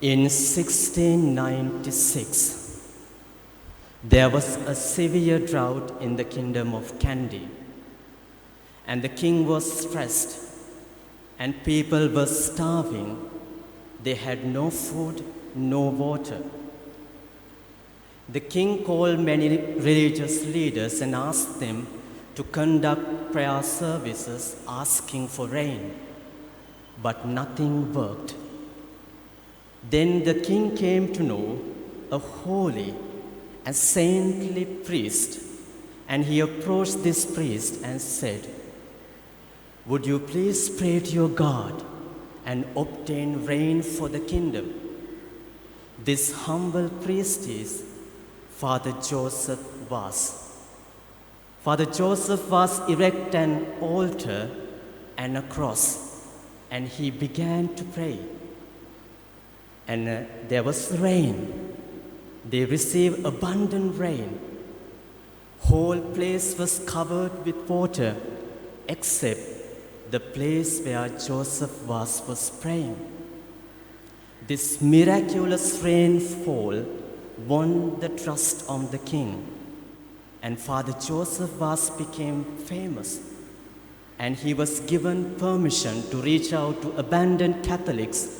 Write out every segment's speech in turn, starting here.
In 1696, there was a severe drought in the kingdom of Kandy, and the king was stressed, and people were starving. They had no food, no water. The king called many religious leaders and asked them to conduct prayer services asking for rain, but nothing worked. Then the king came to know a holy and saintly priest, and he approached this priest and said, "Would you please pray to your God and obtain rain for the kingdom?" This humble priest is Father Joseph Vaz. Father Joseph Vaz erected an altar and a cross, and he began to pray. And there was rain. They received abundant rain. Whole place was covered with water, except the place where Joseph was praying. This miraculous rainfall won the trust of the king, and Father Joseph became famous, and he was given permission to reach out to abandoned Catholics,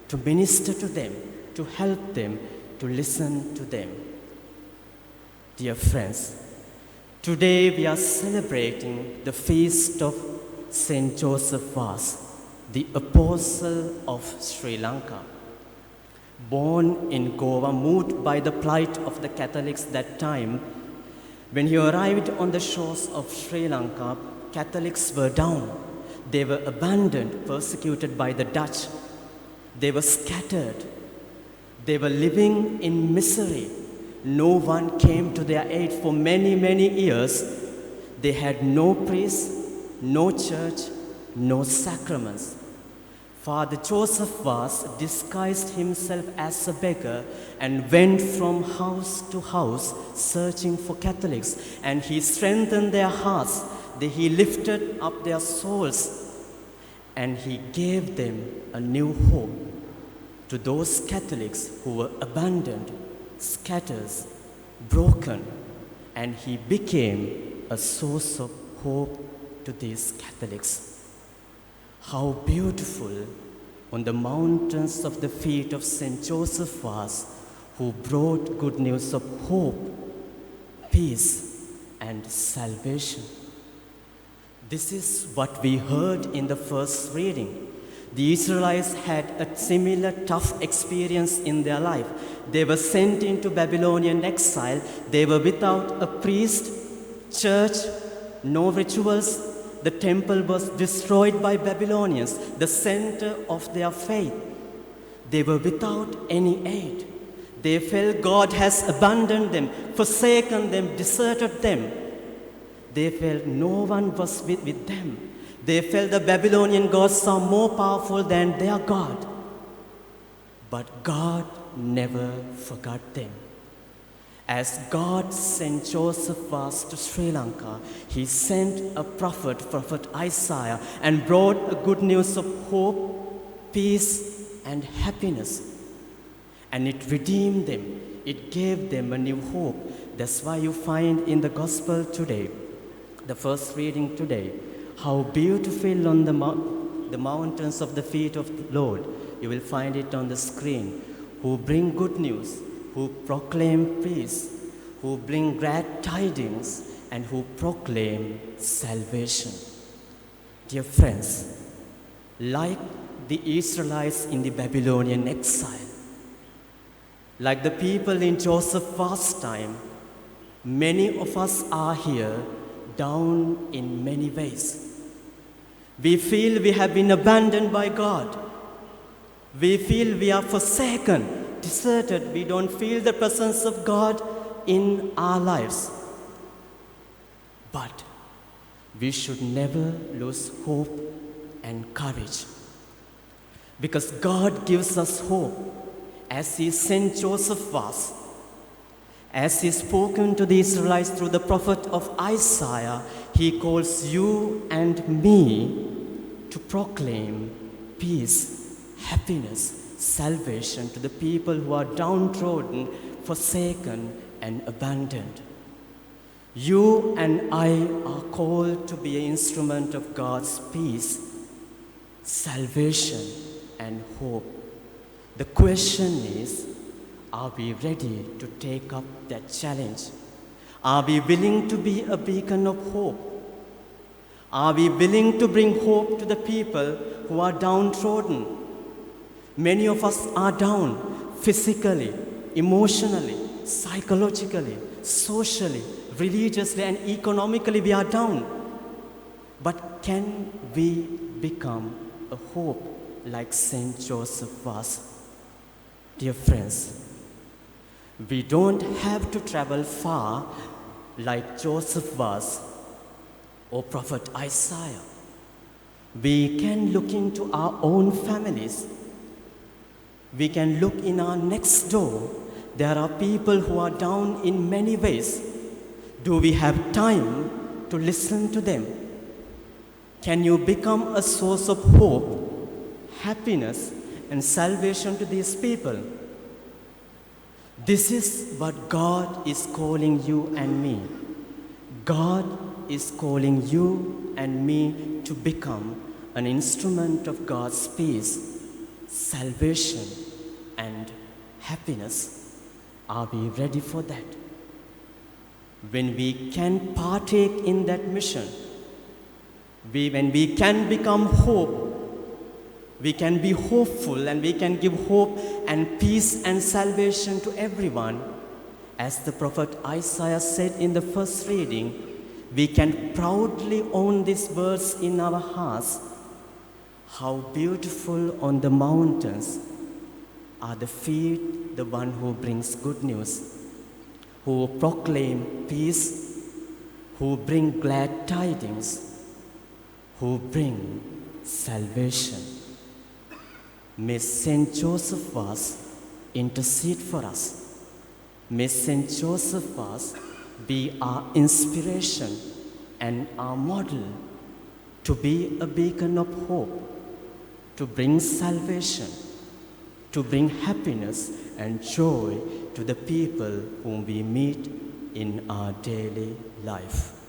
to minister to them, to help them, to listen to them. Dear friends, today we are celebrating the feast of Saint Joseph Vaz, the Apostle of Sri Lanka. Born in Goa, moved by the plight of the Catholics that time, when he arrived on the shores of Sri Lanka, Catholics were down. They were abandoned, persecuted by the Dutch. They were scattered. They were living in misery. No one came to their aid for many, many years. They had no priest, no church, no sacraments. Father Joseph Vaz disguised himself as a beggar and went from house to house searching for Catholics, and he strengthened their hearts. He lifted up their souls, and he gave them a new hope to those Catholics who were abandoned, scattered, broken, and he became a source of hope to these Catholics. How beautiful on the mountains of the feet of Saint Joseph Vaz, who brought good news of hope, peace, and salvation. This is what we heard in the first reading. The Israelites had a similar tough experience in their life. They were sent into Babylonian exile. They were without a priest, church, no rituals. The temple was destroyed by Babylonians, the center of their faith. They were without any aid. They felt God has abandoned them, forsaken them, deserted them. They felt no one was with them. They felt the Babylonian gods are more powerful than their God. But God never forgot them. As God sent Joseph Vaz to Sri Lanka, he sent a prophet Isaiah, and brought a good news of hope, peace, and happiness. And it redeemed them. It gave them a new hope. That's why you find in the gospel today, the first reading today, how beautiful on the mountains of the feet of the Lord. You will find it on the screen. Who bring good news, who proclaim peace, who bring glad tidings, and who proclaim salvation. Dear friends, like the Israelites in the Babylonian exile, like the people in Joseph Vaz's time, many of us are here down in many ways. We feel we have been abandoned by God. We feel we are forsaken, deserted. We don't feel the presence of God in our lives. But we should never lose hope and courage, because God gives us hope as He sent Joseph Vaz, as He spoken to the Israelites through the prophet of Isaiah. He calls you and me to proclaim peace, happiness, salvation to the people who are downtrodden, forsaken, and abandoned. You and I are called to be an instrument of God's peace, salvation, and hope. The question is, are we ready to take up that challenge? Are we willing to be a beacon of hope? Are we willing to bring hope to the people who are downtrodden? Many of us are down physically, emotionally, psychologically, socially, religiously, and economically we are down. But can we become a hope like Saint Joseph was? Dear friends, we don't have to travel far like Joseph was or Prophet Isaiah. We can look into our own families. We can look in our next door. There are people who are down in many ways. Do we have time to listen to them? Can you become a source of hope, happiness, and salvation to these people? This is what God is calling you and me. God is calling you and me to become an instrument of God's peace, salvation, and happiness. Are we ready for that? When we can partake in that mission, when we can become hope, we can be hopeful and we can give hope and peace and salvation to everyone. As the prophet Isaiah said in the first reading, we can proudly own these words in our hearts. How beautiful on the mountains are the feet, the one who brings good news, who proclaim peace, who bring glad tidings, who bring salvation. May Saint Joseph was intercede for us. May Saint Joseph was be our inspiration and our model to be a beacon of hope, to bring salvation, to bring happiness and joy to the people whom we meet in our daily life.